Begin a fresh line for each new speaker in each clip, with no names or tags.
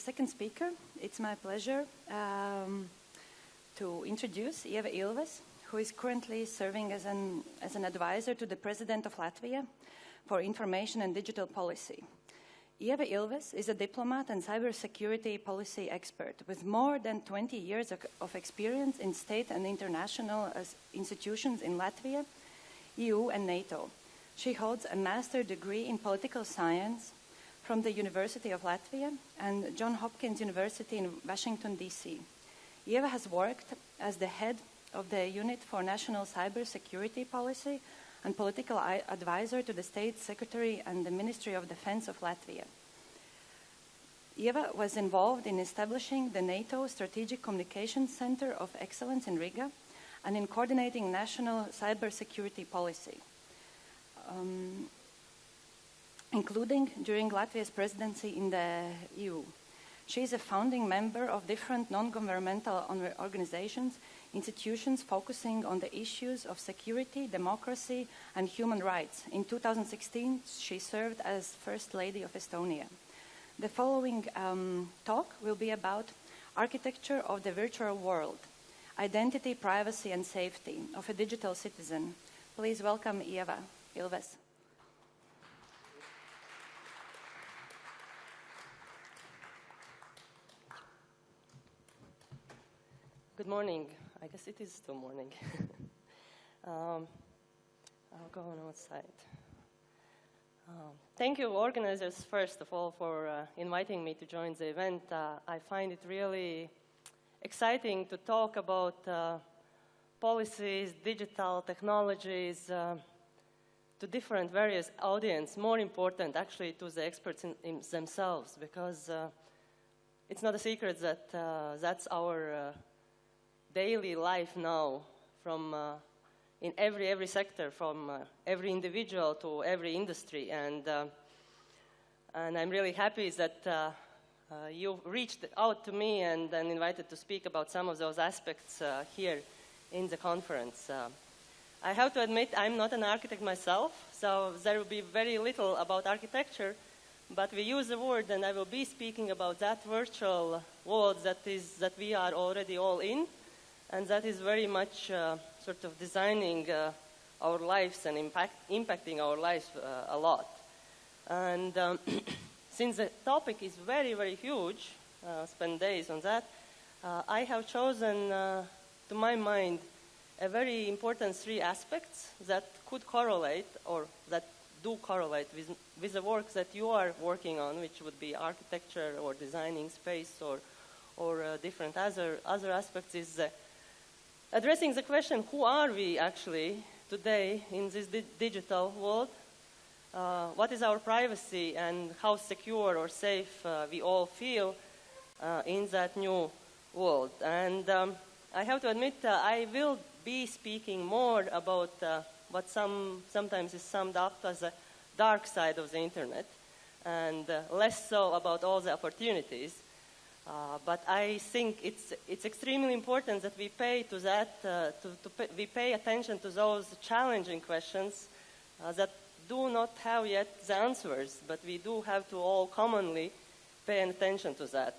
second speaker, it's my pleasure to introduce Ieva Ilves, who is currently serving as an advisor to the President of Latvia for information and digital policy. Ieva Ilves is a diplomat and cybersecurity policy expert with more than 20 years of experience in state and international institutions in Latvia, EU and NATO. She holds a master's degree in political science from the University of Latvia and Johns Hopkins University in Washington, D.C. Ieva has worked as the head of the Unit for National Cybersecurity Policy and political advisor to the State Secretary and the Ministry of Defense of Latvia. Ieva was involved in establishing the NATO Strategic Communications Center of Excellence in Riga and in coordinating national cybersecurity policy, including during Latvia's presidency in the EU. She is a founding member of different non-governmental organizations, institutions focusing on the issues of security, democracy, and human rights. In 2016, she served as First Lady of Estonia. The following talk will be about architecture of the virtual world, identity, privacy, and safety of a digital citizen. Please welcome Ieva Ilves.
Good morning. I guess it is still morning. I'll go on outside. Thank you, organizers, first of all, for inviting me to join the event. I find it really exciting to talk about policies, digital technologies, to different various audience, more important actually to the experts in themselves, because it's not a secret that that's our daily life now, from in every sector, from every individual to every industry, and I'm really happy that you reached out to me and invited to speak about some of those aspects here in the conference. I have to admit I'm not an architect myself, so there will be very little about architecture, but we use the word, and I will be speaking about that virtual world that we are already all in. And that is very much sort of designing our lives and impacting our lives a lot. And since the topic is very, very huge, spend days on that, I have chosen, to my mind, a very important three aspects that could correlate, or that do correlate with the work that you are working on, which would be architecture or designing space or different other aspects, is addressing the question, who are we actually today in this digital world? What is our privacy and how secure or safe we all feel in that new world? And I have to admit I will be speaking more about what sometimes is summed up as the dark side of the internet, and less so about all the opportunities. But I think it's extremely important that we pay to that, we pay attention to those challenging questions that do not have yet the answers, but we do have to all commonly pay attention to that.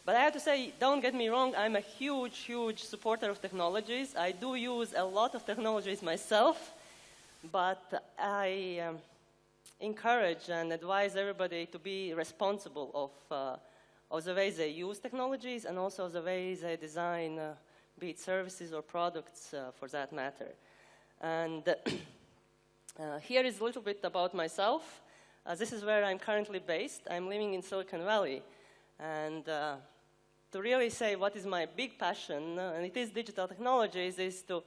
But I have to say, don't get me wrong, I'm a huge supporter of technologies. I do use a lot of technologies myself, but I encourage and advise everybody to be responsible of the way they use technologies and also the way they design, be it services or products for that matter. And here is a little bit about myself. This is where I'm currently based. I'm living in Silicon Valley. And to really say what is my big passion, and it is digital technologies, is to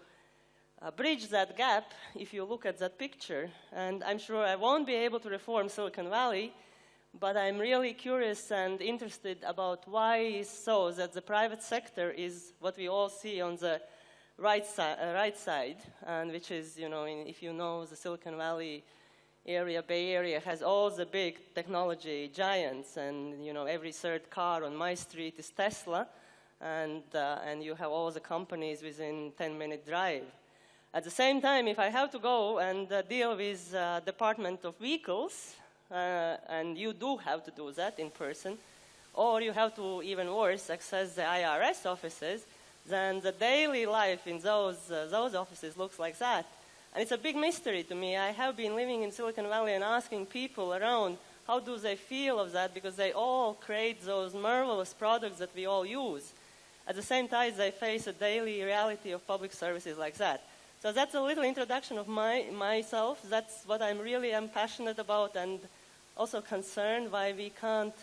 bridge that gap if you look at that picture. And I'm sure I won't be able to reform Silicon Valley, but I'm really curious and interested about why it's so that the private sector is what we all see on the right side, and which is, if you know the Silicon Valley area, Bay Area, has all the big technology giants, and every third car on my street is Tesla, and you have all the companies within 10-minute drive. At the same time, if I have to go and deal with Department of Vehicles, and you do have to do that in person, or you have to, even worse, access the IRS offices, then the daily life in those offices looks like that. And it's a big mystery to me. I have been living in Silicon Valley and asking people around how do they feel of that, because they all create those marvelous products that we all use. At the same time, they face a daily reality of public services like that. So that's a little introduction of myself. That's what I'm really passionate about, and also concerned why we can't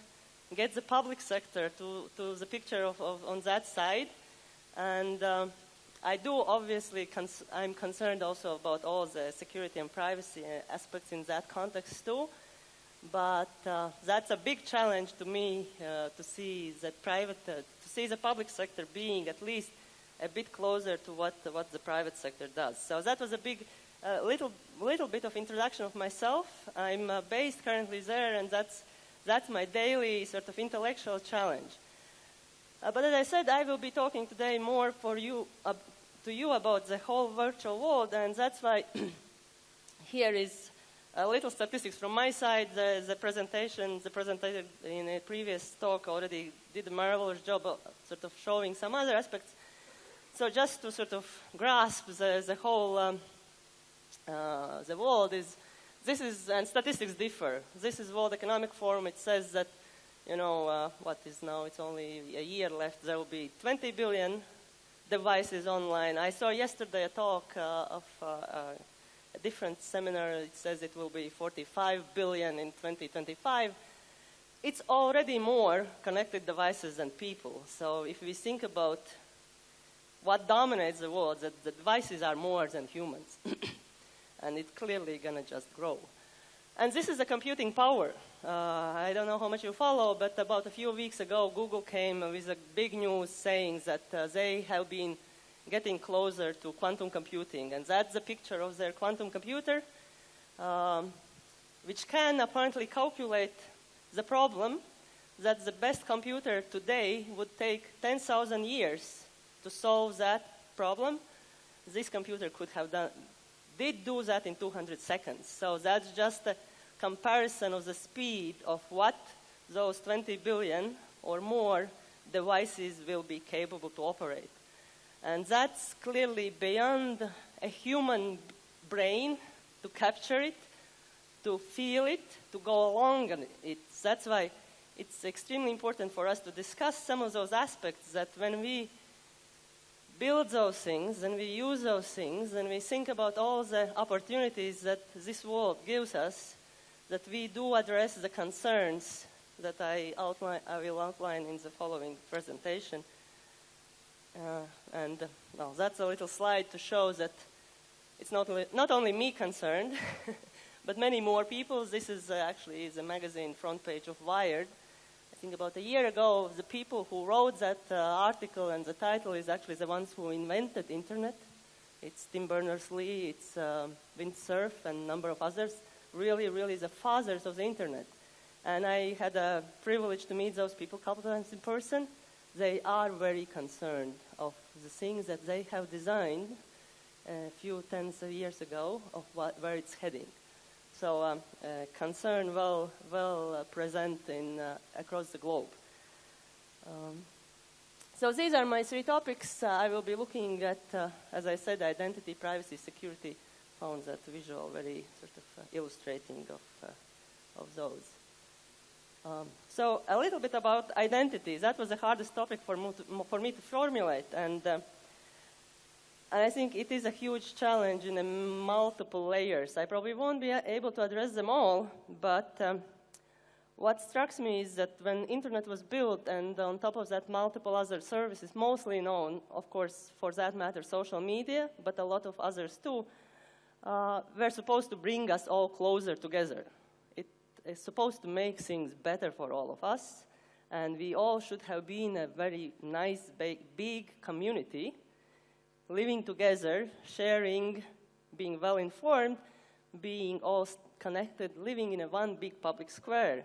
get the public sector to the picture on that side. And I do obviously, I'm concerned also about all the security and privacy aspects in that context too. But that's a big challenge to me to see the public sector being at least a bit closer to what the private sector does. So that was a big, little bit of introduction of myself. I'm based currently there, and that's my daily sort of intellectual challenge. But as I said, I will be talking today more to you about the whole virtual world, and that's why here is a little statistics from my side. The presenter in a previous talk already did a marvelous job of sort of showing some other aspects. So just to sort of grasp the whole the world and statistics differ. This is World Economic Forum. It says that, what is now, it's only a year left, there will be 20 billion devices online. I saw yesterday a talk of a different seminar. It says it will be 45 billion in 2025. It's already more connected devices than people. So if we think about what dominates the world, that the devices are more than humans. And it's clearly going to just grow. And this is the computing power. I don't know how much you follow, but about a few weeks ago, Google came with a big news saying that they have been getting closer to quantum computing. And that's the picture of their quantum computer, which can apparently calculate the problem that the best computer today would take 10,000 years to solve that problem. This computer did do that in 200 seconds. So that's just a comparison of the speed of what those 20 billion or more devices will be capable to operate. And that's clearly beyond a human brain to capture it, to feel it, to go along in it. That's why it's extremely important for us to discuss some of those aspects, that when we build those things and we use those things and we think about all the opportunities that this world gives us, that we do address the concerns that I will outline in the following presentation. That's a little slide to show that it's not only me concerned, but many more people. This is actually the magazine front page of Wired. I think about a year ago, the people who wrote that article, and the title is actually the ones who invented internet. It's Tim Berners-Lee, it's Vint Cerf, and a number of others. Really, really the fathers of the internet. And I had a privilege to meet those people a couple of times in person. They are very concerned of the things that they have designed a few tens of years ago of where it's heading. So concern well present across the globe. So these are my three topics. I will be looking at, as I said, identity, privacy, security. Found that visual very sort of illustrating of those. So a little bit about identity. That was the hardest topic for me to formulate. And I think it is a huge challenge in multiple layers. I probably won't be able to address them all, but what strikes me is that when internet was built, and on top of that multiple other services, mostly known, of course, for that matter, social media, but a lot of others too, were supposed to bring us all closer together. It is supposed to make things better for all of us, and we all should have been a very nice, big community, living together, sharing, being well informed, being all connected, living in one big public square.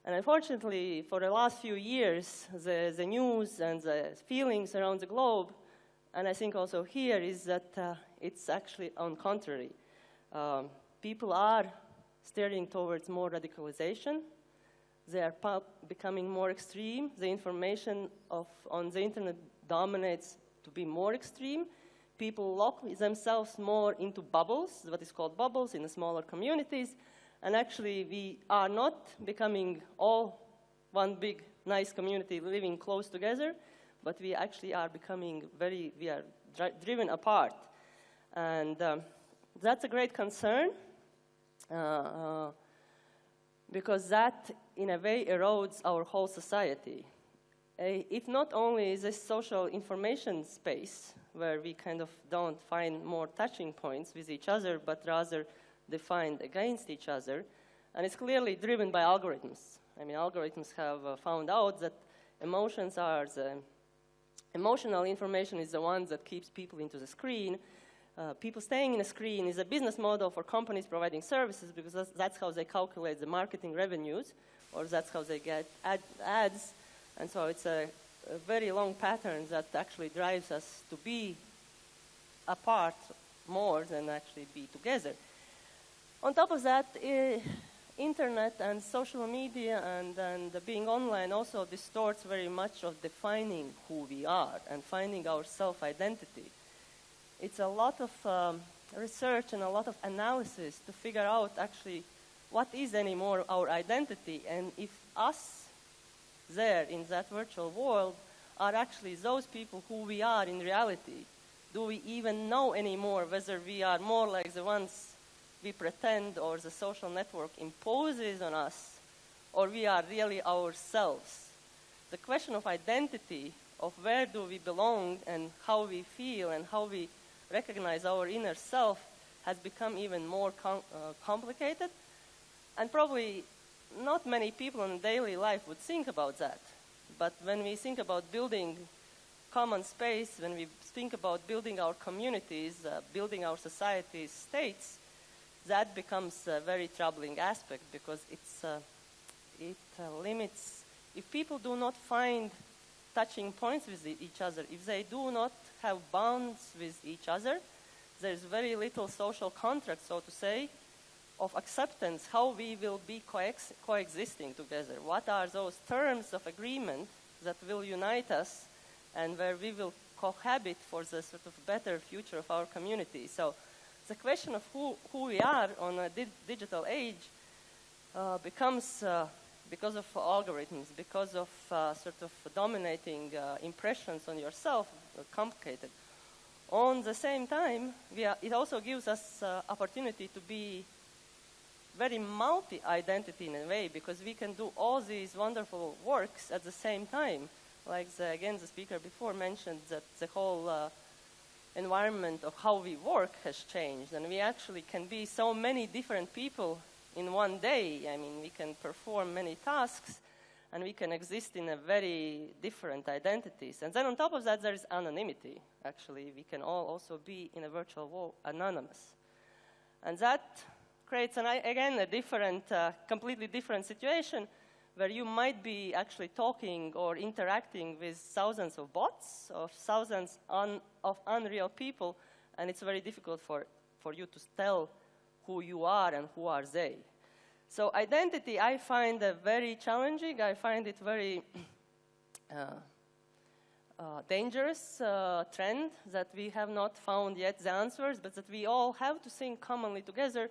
And unfortunately, for the last few years, the news and the feelings around the globe, and I think also here, is that it's actually on contrary. People are steering towards more radicalization. They are becoming more extreme. The information on the internet dominates to be more extreme. People lock themselves more into bubbles, what is called bubbles, in the smaller communities. And actually, we are not becoming all one big, nice community living close together, but we actually are becoming we are driven apart. And that's a great concern, because that, in a way, erodes our whole society. It not only is a social information space, where we kind of don't find more touching points with each other, but rather defined against each other. And it's clearly driven by algorithms. I mean, algorithms have found out that emotional information is the one that keeps people into the screen. People staying in a screen is a business model for companies providing services, because that's how they calculate the marketing revenues, or that's how they get ads. And so it's a very long pattern that actually drives us to be apart more than actually be together. On top of that, internet and social media and being online also distorts very much of defining who we are and finding our self-identity. It's a lot of research and a lot of analysis to figure out actually what is anymore our identity, and if us there in that virtual world are actually those people who we are in reality. Do we even know anymore whether we are more like the ones we pretend or the social network imposes on us, or we are really ourselves? The question of identity, of where do we belong and how we feel and how we recognize our inner self, has become even more complicated. And probably not many people in daily life would think about that. But when we think about building common space, when we think about building our communities, building our societies, states, that becomes a very troubling aspect, because it limits. If people do not find touching points with each other, if they do not have bonds with each other, there's very little social contract, so to say, of acceptance, how we will be coexisting together. What are those terms of agreement that will unite us and where we will cohabit for the sort of better future of our community? So the question of who we are on a digital age becomes, because of algorithms, because of sort of dominating impressions on yourself, complicated. On the same time, it also gives us opportunity to be very multi-identity in a way, because we can do all these wonderful works at the same time. Like, again, the speaker before mentioned that the whole environment of how we work has changed, and we actually can be so many different people in one day. I mean, we can perform many tasks, and we can exist in a very different identities. And then on top of that, there is anonymity. Actually, we can all also be in a virtual world anonymous. And that creates, again, a different, completely different situation, where you might be actually talking or interacting with thousands of bots, or thousands of unreal people, and it's very difficult for you to tell who you are and who are they. So identity, I find very challenging. I find it very dangerous trend that we have not found yet the answers, but that we all have to think commonly together.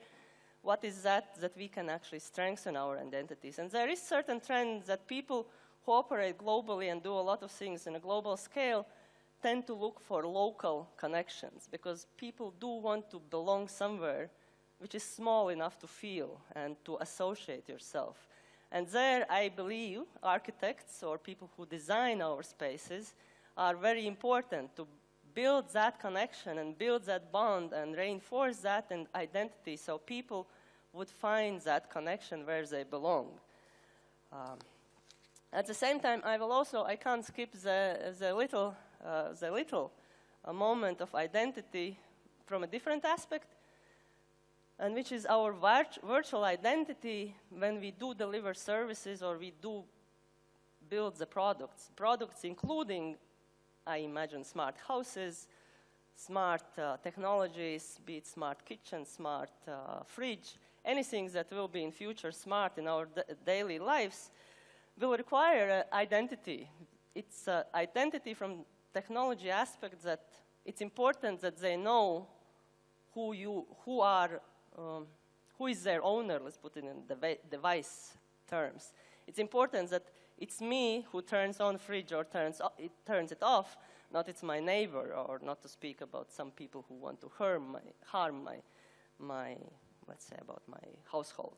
What is that we can actually strengthen our identities? And there is certain trends that people who operate globally and do a lot of things in a global scale tend to look for local connections, because people do want to belong somewhere which is small enough to feel and to associate yourself. And there, I believe, architects or people who design our spaces are very important to build that connection and build that bond and reinforce that identity, so people would find that connection where they belong. At the same time, I can't skip the little moment of identity from a different aspect, and which is our virtual identity when we do deliver services or we do build the products. Products including, I imagine, smart houses, smart technologies, be it smart kitchen, smart fridge, anything that will be in future smart in our daily lives will require identity. It's identity from technology aspect that it's important that they know who is their owner, let's put it in device terms. It's important that it's me who turns on fridge or turns it off, not it's my neighbor, or not to speak about some people who want to harm my let's say, about my household.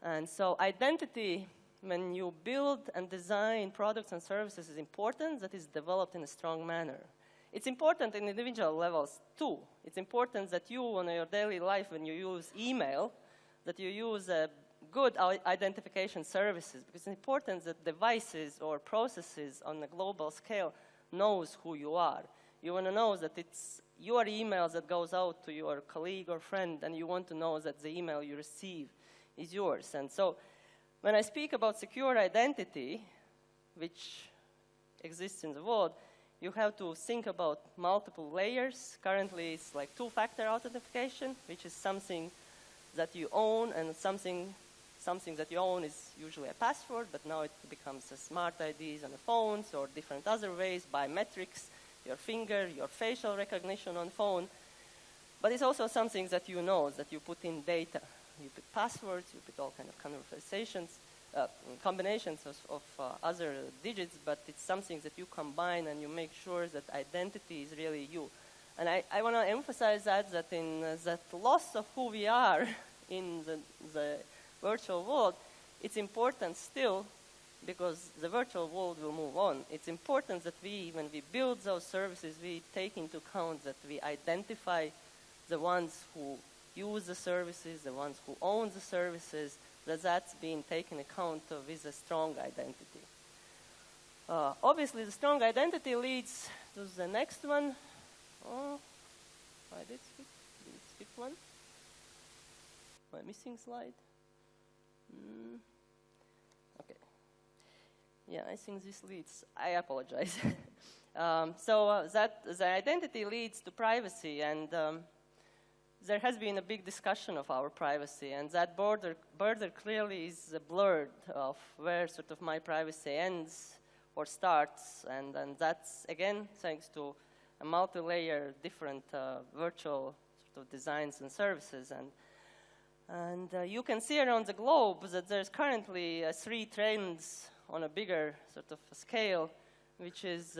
And so identity, when you build and design products and services, is important that is developed in a strong manner. It's important in individual levels too. It's important that you, on your daily life, when you use email, that you use good identification services, because it's important that devices or processes on a global scale knows who you are. You want to know that it's your email that goes out to your colleague or friend, and you want to know that the email you receive is yours. And so when I speak about secure identity, which exists in the world, you have to think about multiple layers. Currently, it's like two-factor authentication, which is something that you own, and something that you own is usually a password, but now it becomes a smart IDs on the phones or different other ways, biometrics, your finger, your facial recognition on phone. But it's also something that you know, that you put in data. You put passwords, you put all kind of combinations of other digits, but it's something that you combine and you make sure that identity is really you. And I want to emphasize that in that loss of who we are in the virtual world, it's important still, because the virtual world will move on. It's important that when we build those services, we take into account that we identify the ones who use the services, the ones who own the services, that's being taken account of with a strong identity. Obviously, the strong identity leads to the next one. Oh, I did skip one. Am I missing slide? Okay. Yeah, I think this leads. I apologize. That the identity leads to privacy, and there has been a big discussion of our privacy, and that border clearly is blurred of where sort of my privacy ends or starts, and that's again thanks to a multi-layer different virtual sort of designs and services, and you can see around the globe that there's currently 3 trends on a bigger sort of scale, which is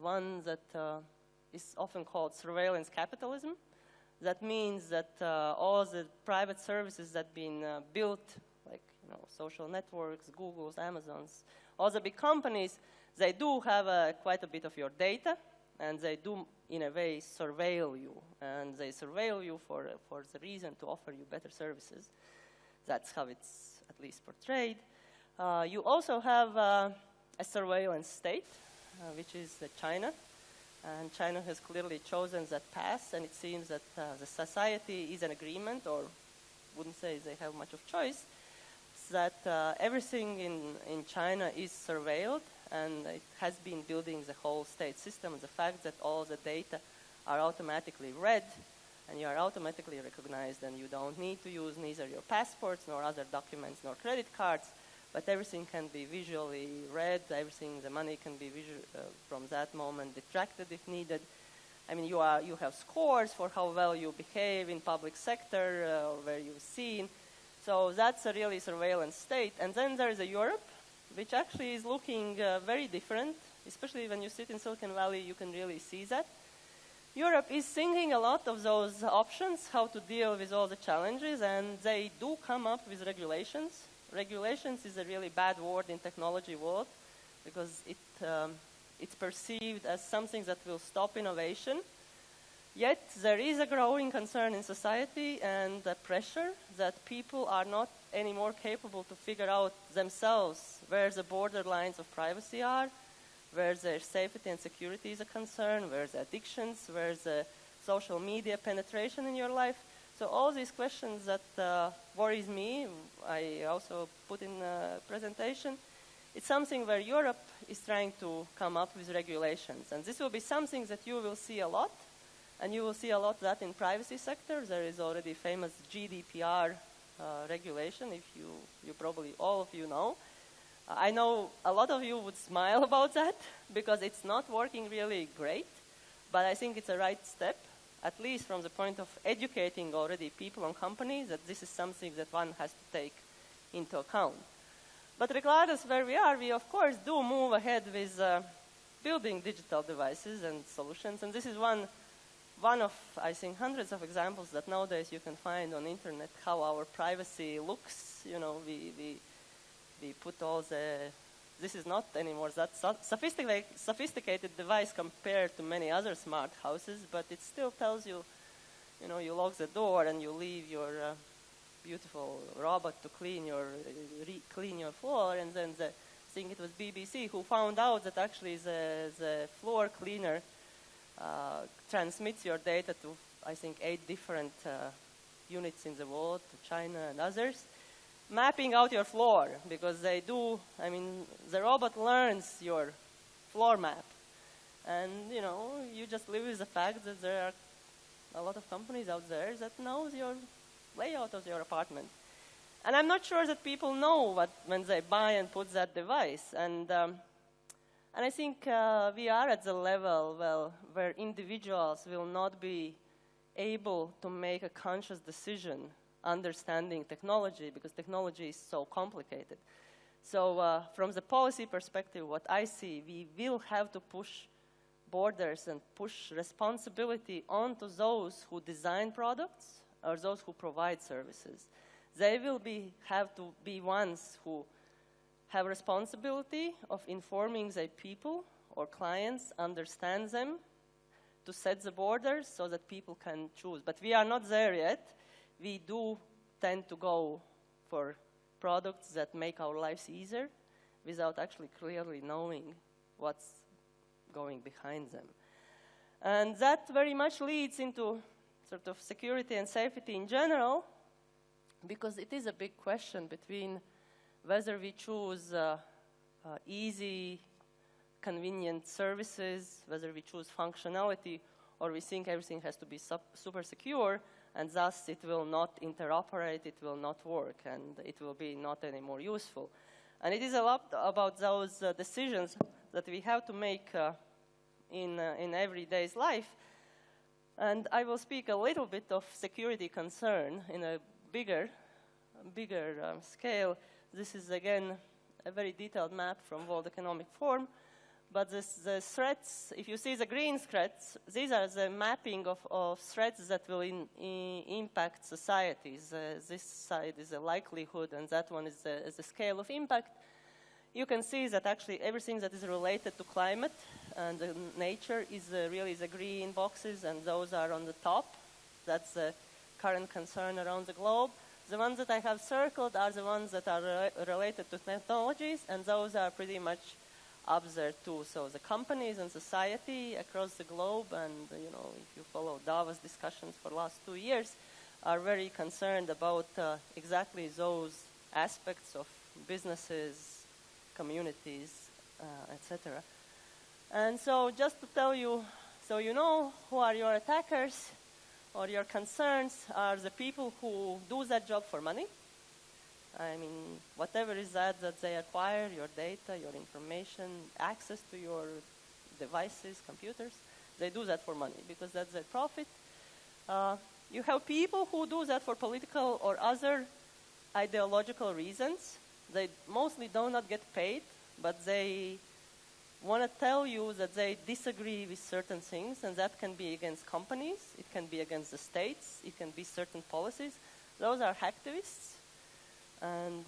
one that is often called surveillance capitalism. That means that all the private services that have been built, like social networks, Googles, Amazons, all the big companies, they do have quite a bit of your data, and they do, in a way, surveil you. And they surveil you for the reason to offer you better services. That's how it's at least portrayed. You also have a surveillance state, which is China. And China has clearly chosen that path, and it seems that the society is in agreement, or wouldn't say they have much of choice, that everything in China is surveilled, and it has been building the whole state system. The fact that all the data are automatically read, and you are automatically recognized, and you don't need to use neither your passports nor other documents nor credit cards, but everything can be visually read, the money can be from that moment detracted if needed. I mean, you have scores for how well you behave in public sector, or where you're seen. So that's a really surveillance state. And then there's Europe, which actually is looking very different, especially when you sit in Silicon Valley, you can really see that. Europe is thinking a lot of those options, how to deal with all the challenges, and they do come up with regulations. Regulations is a really bad word in technology world, because it's perceived as something that will stop innovation. Yet there is a growing concern in society and the pressure that people are not anymore capable to figure out themselves where the borderlines of privacy are, where their safety and security is a concern, where the addictions, where the social media penetration in your life. So all these questions that worries me, I also put in a presentation. It's something where Europe is trying to come up with regulations. And this will be something that you will see a lot. And you will see a lot of that in privacy sector. There is already famous GDPR regulation, if you probably all of you know. I know a lot of you would smile about that because it's not working really great, but I think it's a right step, at least from the point of educating already people and companies that this is something that one has to take into account. But regardless where we are, we of course do move ahead with building digital devices and solutions, and this is one of, I think, hundreds of examples that nowadays you can find on internet how our privacy looks. You know, we put all the, this is not anymore that sophisticated device compared to many other smart houses, but it still tells you, you know, you lock the door and you leave your beautiful robot to clean your floor, and then I think it was BBC who found out that actually the floor cleaner transmits your data to, I think, 8 different units in the world, to China and others, mapping out your floor, because they do, I mean, the robot learns your floor map. And, you know, you just live with the fact that there are a lot of companies out there that knows your layout of your apartment. And I'm not sure that people know what when they buy and put that device. And I think we are at the level where individuals will not be able to make a conscious decision understanding technology, because technology is so complicated. So from the policy perspective, what I see, we will have to push borders and push responsibility onto those who design products or those who provide services. They will have to be ones who have responsibility of informing their people or clients, understand them, to set the borders so that people can choose. But we are not there yet. We do tend to go for products that make our lives easier without actually clearly knowing what's going behind them. And that very much leads into sort of security and safety in general, because it is a big question between whether we choose easy, convenient services, whether we choose functionality, or we think everything has to be super secure, and thus it will not interoperate, it will not work, and it will be not any more useful. And it is a lot about those decisions that we have to make in everyday's life. And I will speak a little bit of security concern in a bigger scale. This is, again, a very detailed map from World Economic Forum. But the threats, if you see the green threats, these are the mapping of threats that will impact societies. This side is a likelihood, and that one is the scale of impact. You can see that actually everything that is related to climate and nature is really the green boxes, and those are on the top. That's the current concern around the globe. The ones that I have circled are the ones that are related to technologies, and those are pretty much up there too. So the companies and society across the globe, and you know, if you follow Davos discussions for the last 2 years, are very concerned about exactly those aspects of businesses, communities, etc. And so just to tell you, so you know who are your attackers or your concerns are the people who do that job for money. I mean, whatever is that they acquire, your data, your information, access to your devices, computers, they do that for money because that's their profit. You have people who do that for political or other ideological reasons. They mostly do not get paid, but they want to tell you that they disagree with certain things, and that can be against companies, it can be against the states, it can be certain policies. Those are hacktivists, and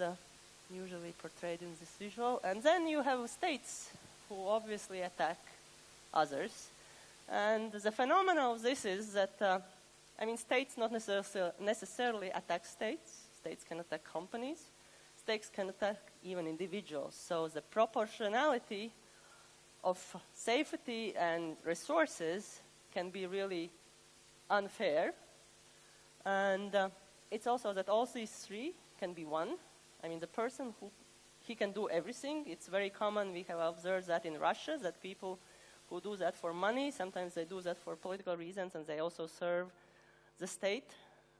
usually portrayed in this visual. And then you have states who obviously attack others. And the phenomenon of this is that, I mean, states not necessarily attack states. States can attack companies. States can attack even individuals. So the proportionality of safety and resources can be really unfair. And it's also that all these three can be one. I mean, the person he can do everything. It's very common. We have observed that in Russia, that people who do that for money. Sometimes they do that for political reasons, and they also serve the state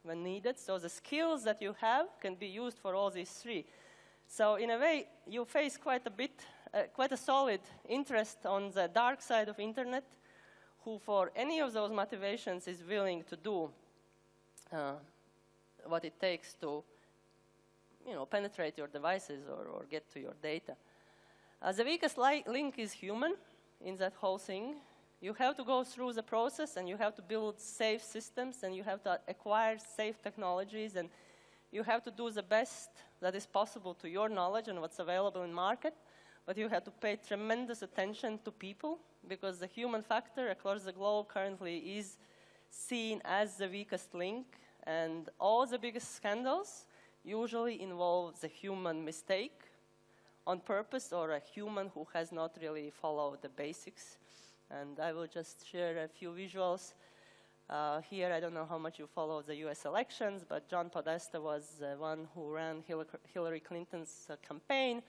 when needed. So the skills that you have can be used for all these three. So in a way, you face quite a solid interest on the dark side of internet, who for any of those motivations is willing to do what it takes to penetrate your devices or get to your data. The weakest link is human in that whole thing. You have to go through the process, and you have to build safe systems, and you have to acquire safe technologies, and you have to do the best that is possible to your knowledge and what's available in market, but you have to pay tremendous attention to people, because the human factor across the globe currently is seen as the weakest link, and all the biggest scandals usually involve the human mistake on purpose, or a human who has not really followed the basics. And I will just share a few visuals. Here, I don't know how much you follow the US elections, but John Podesta was the one who ran Hillary Clinton's campaign.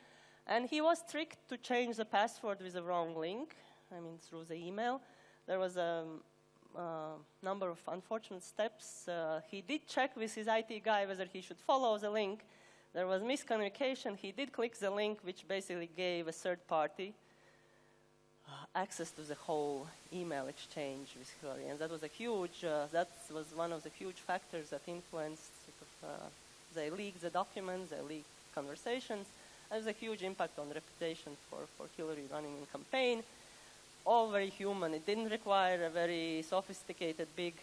And he was tricked to change the password with the wrong link, through the email. There was a number of unfortunate steps. He did check with his IT guy whether he should follow the link. There was miscommunication. He did click the link, which basically gave a third party access to the whole email exchange with Hillary. And that was that was one of the huge factors that influenced they leaked the documents, they leaked conversations. That was a huge impact on reputation for Hillary running a campaign. All very human. It didn't require a very sophisticated, big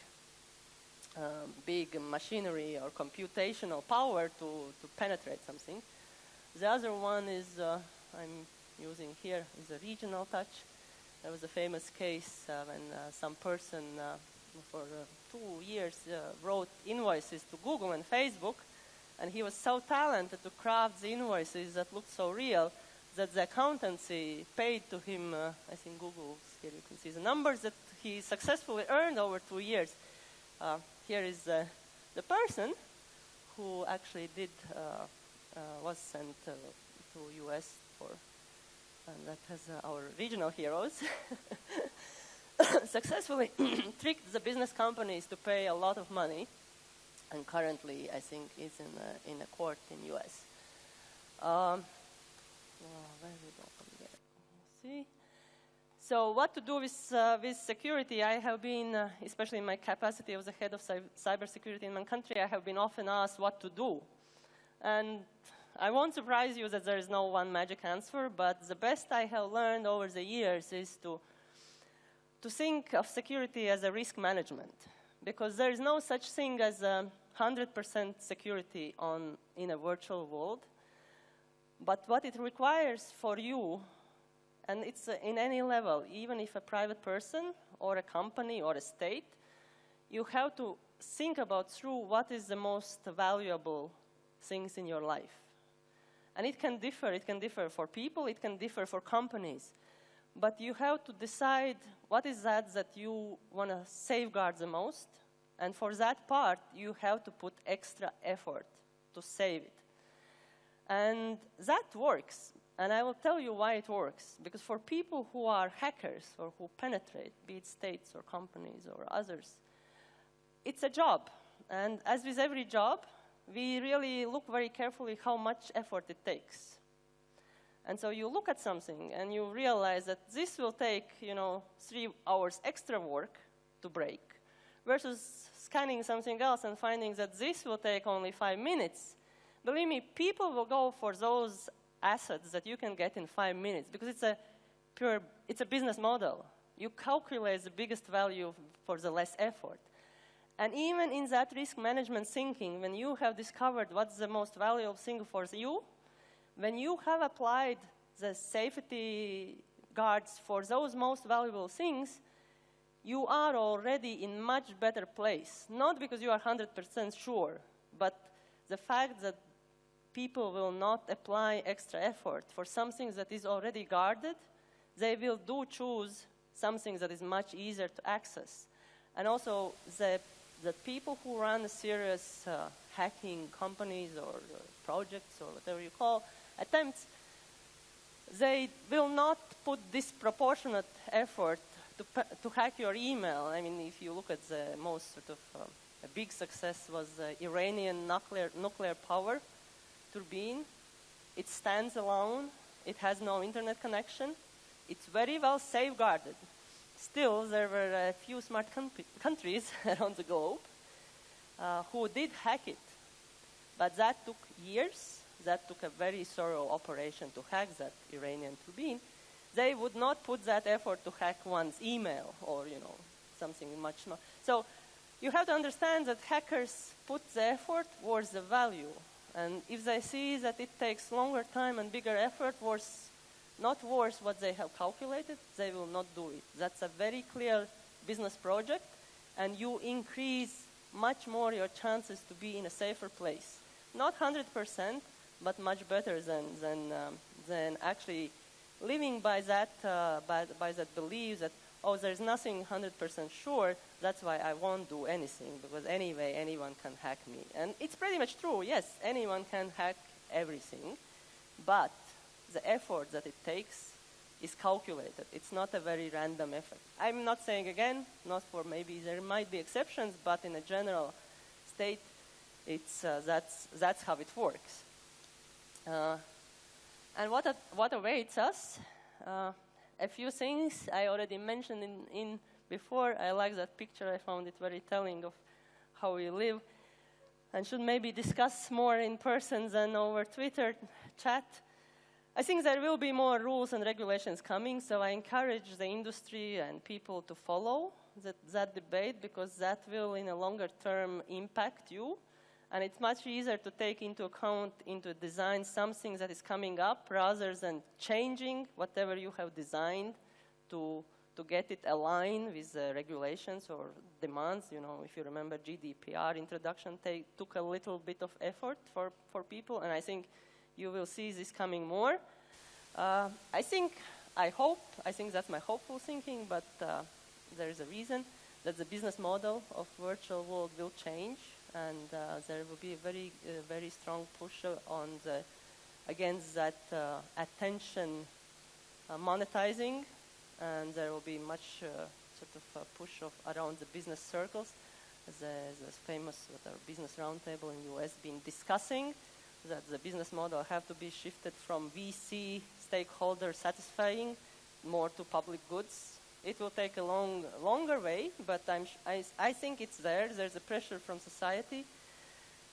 machinery or computational power to penetrate something. The other one is, I'm using here, is a regional touch. There was a famous case when some person for 2 years wrote invoices to Google and Facebook, and he was so talented to craft the invoices that looked so real that the accountancy paid to him, I think Google, here you can see the numbers that he successfully earned over 2 years. Here is the person who actually was sent to US for, and that has our regional heroes, successfully tricked the business companies to pay a lot of money, and currently I think is in a court in US. Where we go from there? See. So what to do with security? I have been, especially in my capacity as the head of cybersecurity in my country, I have been often asked what to do. And I won't surprise you that there is no one magic answer, but the best I have learned over the years is to think of security as a risk management, because there is no such thing as 100% security in a virtual world. But what it requires for you, and it's in any level, even if a private person or a company or a state, you have to think about through what is the most valuable things in your life. And it can differ for people, it can differ for companies. But you have to decide what is that you want to safeguard the most, and for that part, you have to put extra effort to save it. And that works, and I will tell you why it works. Because for people who are hackers or who penetrate, be it states or companies or others, it's a job. And as with every job, we really look very carefully how much effort it takes. And so you look at something and you realize that this will take, 3 hours extra work to break, versus scanning something else and finding that this will take only 5 minutes. Believe me, people will go for those assets that you can get in 5 minutes, because it's a business model. You calculate the biggest value for the less effort. And even in that risk management thinking, when you have discovered what's the most valuable thing for you, when you have applied the safety guards for those most valuable things, you are already in much better place. Not because you are 100% sure, but the fact that people will not apply extra effort for something that is already guarded, they will choose something that is much easier to access. And also, the people who run serious hacking companies or projects or whatever you call attempts, they will not put disproportionate effort to hack your email. I mean, if you look at the most sort of a big success was the Iranian nuclear power turbine. It stands alone. It has no internet connection. It's very well safeguarded. Still, there were a few smart countries around the globe who did hack it. But that took years. That took a very thorough operation to hack that Iranian turbine. They would not put that effort to hack one's email or, something much more. So you have to understand that hackers put the effort towards the value. And if they see that it takes longer time and bigger effort, not worth what they have calculated, they will not do it. That's a very clear business project, and you increase much more your chances to be in a safer place. Not 100%, but much better than actually living by that belief that, there's nothing 100% sure, that's why I won't do anything, because anyway, anyone can hack me. And it's pretty much true, yes, anyone can hack everything, but the effort that it takes is calculated. It's not a very random effort. I'm not saying, again, not for maybe there might be exceptions, but in a general state, that's how it works. And what awaits us? A few things I already mentioned in before. I like that picture. I found it very telling of how we live, and should maybe discuss more in person than over Twitter chat. I think there will be more rules and regulations coming, so I encourage the industry and people to follow that debate, because that will, in a longer term, impact you. And it's much easier to take into account, into design, something that is coming up, rather than changing whatever you have designed to get it aligned with regulations or demands. If you remember, GDPR introduction took a little bit of effort for people, and I think you will see this coming more. I think that's my hopeful thinking, but there is a reason that the business model of virtual world will change, and there will be a very strong push against that attention monetizing, and there will be much push around the business circles. The famous business roundtable in the US been discussing that the business model have to be shifted from VC stakeholder satisfying more to public goods. It will take a longer way, but I think it's there. There's a pressure from society.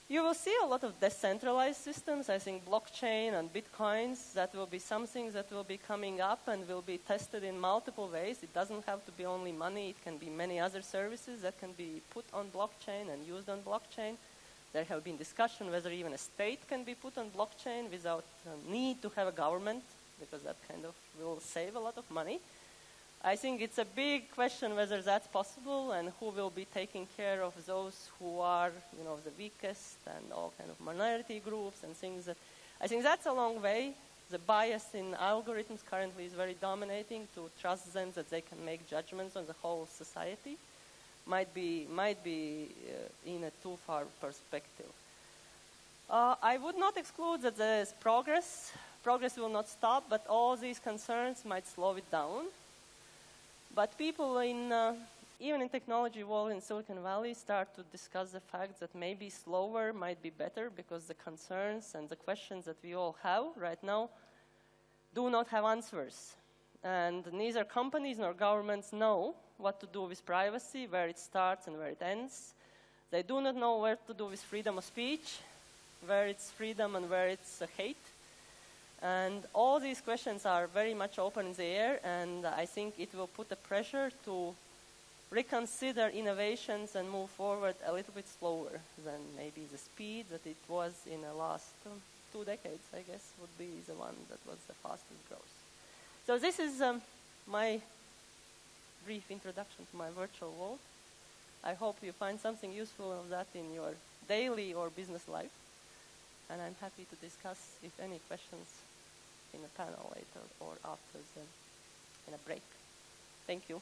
You will see a lot of decentralized systems. I think blockchain and bitcoins, that will be something that will be coming up and will be tested in multiple ways. It doesn't have to be only money. It can be many other services that can be put on blockchain and used on blockchain. There have been discussion whether even a state can be put on blockchain without need to have a government, because that kind of will save a lot of money. I think it's a big question whether that's possible, and who will be taking care of those who are, the weakest, and all kind of minority groups and things. I think that's a long way. The bias in algorithms currently is very dominating. To trust them that they can make judgments on the whole society might be in a too far perspective. I would not exclude that there's progress. Progress will not stop, but all these concerns might slow it down. But people even in technology world in Silicon Valley start to discuss the fact that maybe slower might be better, because the concerns and the questions that we all have right now do not have answers. And neither companies nor governments know what to do with privacy, where it starts and where it ends. They do not know where to do with freedom of speech, where it's freedom and where it's hate. And all these questions are very much open in the air, and I think it will put a pressure to reconsider innovations and move forward a little bit slower than maybe the speed that it was in the last 2 decades, I guess, would be the one that was the fastest growth. So this is my brief introduction to my virtual world. I hope you find something useful of that in your daily or business life. And I'm happy to discuss, if any questions, in a panel later or after in a break. Thank you.